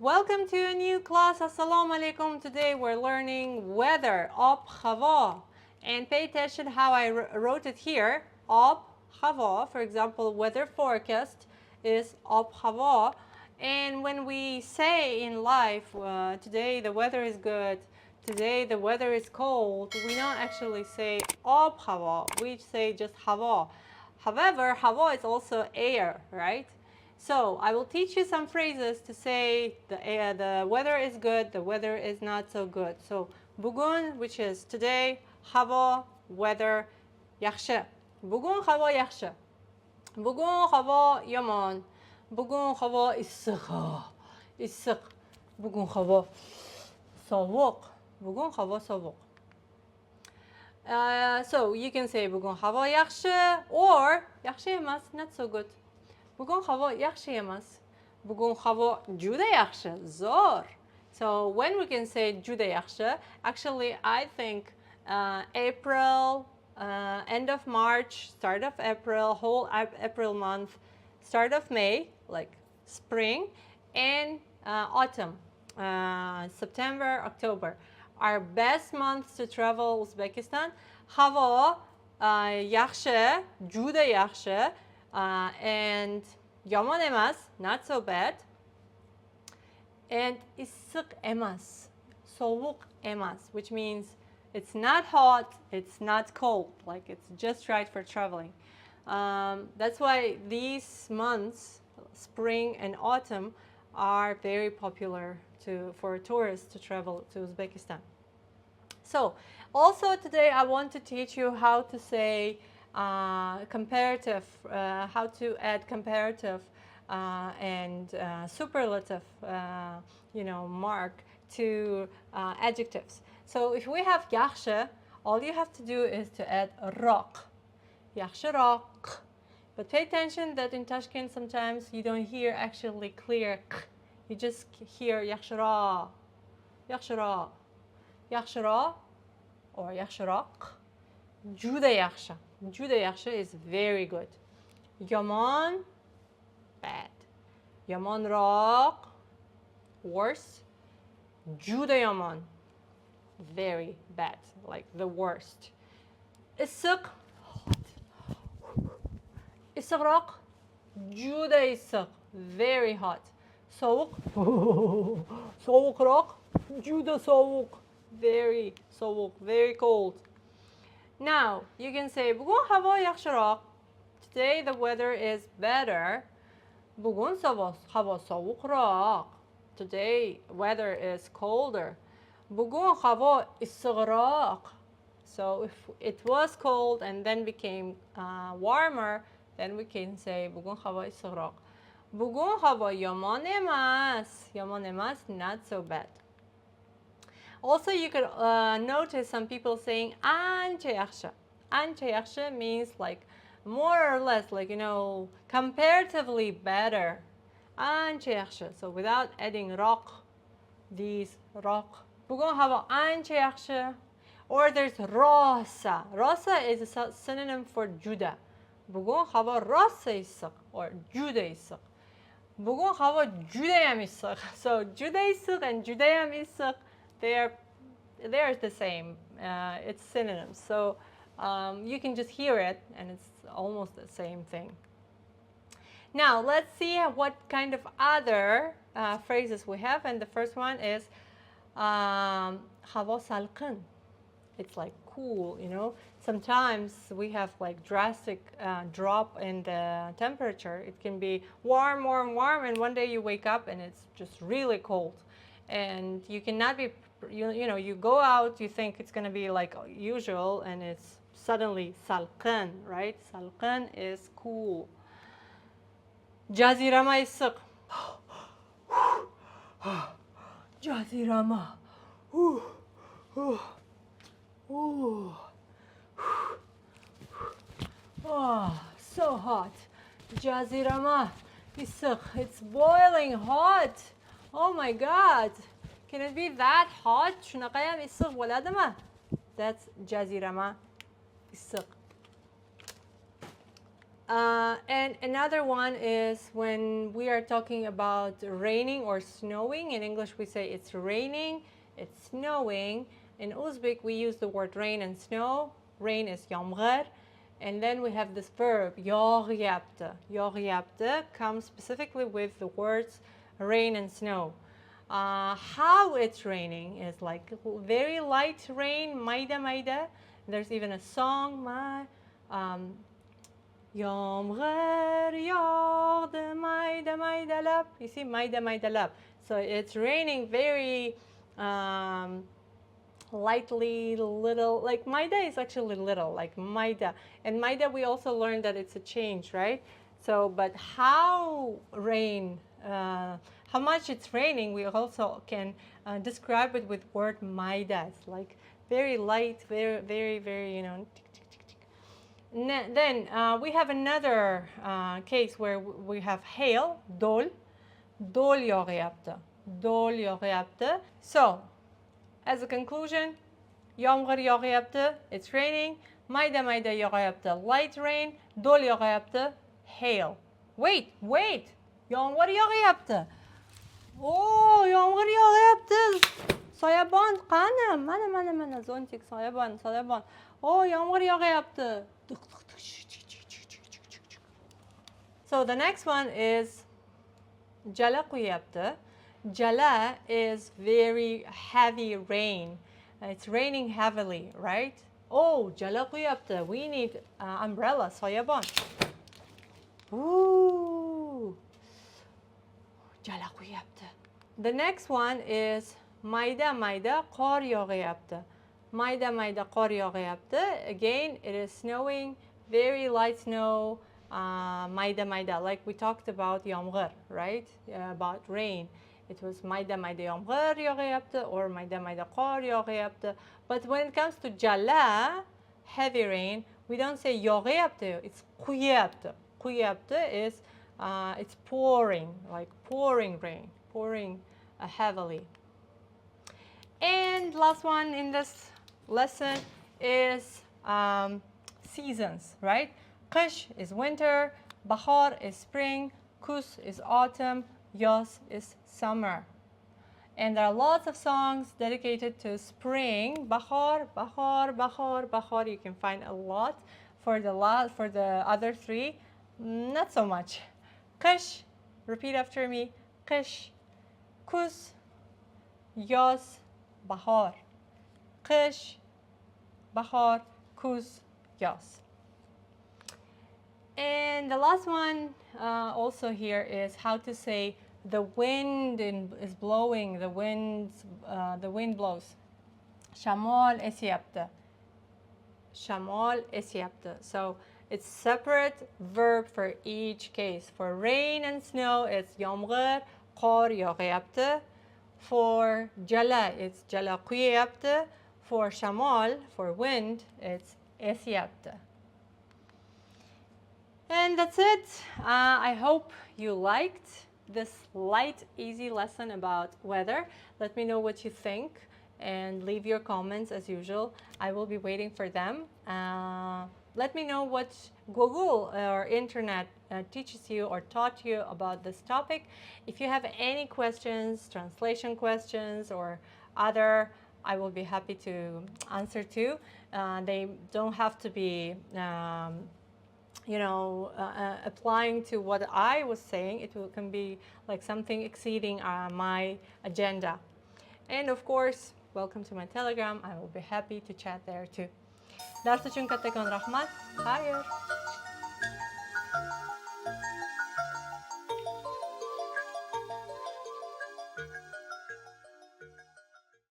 Welcome to a new class. Assalamu alaikum. Today we're learning weather, ob hava. And pay attention how I wrote it here. Ob hava, for example, weather forecast is ob hava. And when we say in life, today the weather is good, today the weather is cold, we don't actually say ob hava. We say just hava. However, hava is also air, right? So I will teach you some phrases to say the weather is good, the weather is not so good. So bugun, which is today, hava, weather, yaxshi. Bugun hava yaxshi. Bugun hava yomon. Bugun hava issiq. Issiq. Bugun hava sovuq. Bugun hava sovuq. So you can say bugun hava yaxshi or yaxshi emas, not so good. Bugun hava yaxshi emas. Bugun hava juda yaxshi, zo'r. So when we can say juda yaxshi, actually I think April, end of March, start of April, whole April month, start of May, like spring, and autumn, September, October, are best months to travel Uzbekistan. Hava yaxshi, juda yaxshi. And yomon emas, not so bad. And issiq emas, sovuq emas, which means it's not hot, it's not cold, like it's just right for traveling. That's why these months, spring and autumn, are very popular for tourists to travel to Uzbekistan. So also today I want to teach you how to say comparative, how to add comparative and superlative, mark to adjectives. So if we have yaxshi, all you have to do is to add roq. Yaxshi roq. But pay attention that in Tashkent sometimes you don't hear actually clear k. You just hear yaxshi ra, yaxshi ra, yaxshi ra, or yaxshi roq. Juda yaxshi. Juda yaxshi is very good. Yomon, bad. Yomonroq, worse. Juda yomon, very bad, like the worst. Issiq, hot. Issiqroq, juda issiq, very hot. Sovuq, sovuqroq, juda sovuq, very sovuq, very cold. Now, you can say, bugun havo yaxshiroq. Today the weather is better. Bugun havo sovuqroq. Today weather is colder. Bugun havo issiqroq. So if it was cold and then became warmer, then we can say bugun havo issiqroq. Bugun havo yomon emas. Yomon emas, not so bad. Also, you could notice some people saying ancha yaxshi. Ancha yaxshi means like more or less, like, comparatively better. Ancha yaxshi. So without adding roq, these roq. Bugun havo ancha yaxshi. Or there's rosa. Rosa is a synonym for juda. Bugun havo rosa issiq or juda issiq. Bugun havo judayam issiq. So juda issiq and judayam issiq, they're the same. It's synonyms. So you can just hear it and it's almost the same thing. Now let's see what kind of other phrases we have. And the first one is hava salqin. It's like cool, Sometimes we have like drastic drop in the temperature. It can be warm, warm, warm, and one day you wake up and it's just really cold. And you cannot be, you go out, you think it's going to be like usual, and it's suddenly salqin, right? Salqin is cool. Jazirama issiq. Jazirama. Oh, so hot. Jazirama issiq. It's boiling hot. Oh my God. Can it be that hot? Shunaqayam issiq bo'ladimi? That's jazirama issiq. And another one is when we are talking about raining or snowing. In English, we say it's raining, it's snowing. In Uzbek, we use the word rain and snow. Rain is yomg'ir. And then we have this verb, yog'yapti. Yog'yapti comes specifically with the words rain and snow. How it's raining is like very light rain, mayda mayda. There's even a song, Yomg'ir yog'di mayda mayda lab. You see, mayda mayda lab. So it's raining very lightly, little. Like maida is actually little, like maida. And maida, we also learned that it's a change, right? So, but how much it's raining, we also can describe it with word maida. It's like very light, very, very, very, you know. Then we have another case where we have hail, dol yog'yapti, dol yog'yapti. So, as a conclusion, yomg'ir yog'yapti, it's raining. Mayda mayda yog'yapti, light rain. Dol yog'yapti, hail. Wait, yomg'ir yog'yapti. Oh, yomg'ir yog'yapti. Soyabon qani? Mana zontik soyabon. Oh, yomg'ir yog'yapti. So the next one is jala quyapti. Jala is very heavy rain. It's raining heavily, right? Oh, jala quyapti. We need umbrella, soyabon. Ooh, jala quyapti. The next one is mayda qor yog'yapti. Mayda qor yog'yapti. Again, it is snowing, very light snow. Mayda, like we talked about yomg'ir, right? About rain. It was mayda yomg'ir yog'yapti or mayda qor yog'yapti. But when it comes to jala, heavy rain, we don't say yog'yapti, it's quyapti. Quyapti is it's pouring, like pouring rain, pouring heavily. And last one in this lesson is seasons, right? Qish is winter, bahar is spring, kus is autumn, yas is summer. And there are lots of songs dedicated to spring. Bahar. You can find a lot. For the other three, not so much. Qish, repeat after me. Qish, kus, yas, bahar. Qish, bahar, kus, yas. And the last one also here is how to say the wind is blowing, the wind blows. Shamol esyapti. Shamol esyapti. So it's separate verb for each case. For rain and snow, it's yomg'ir, qor yog'yapti. For jala, it's jala quyapti. For shamol, for wind, it's esyapti. And that's it. I hope you liked this light, easy lesson about weather. Let me know what you think and leave your comments as usual. I will be waiting for them. Let me know what Google or internet teaches you or taught you about this topic. If you have any questions, translation questions or other, I will be happy to answer too. They don't have to be applying to what I was saying. It can be like something exceeding my agenda. And of course, welcome to my Telegram. I will be happy to chat there too. Darsa uchun kattakon rahmat. Xayr.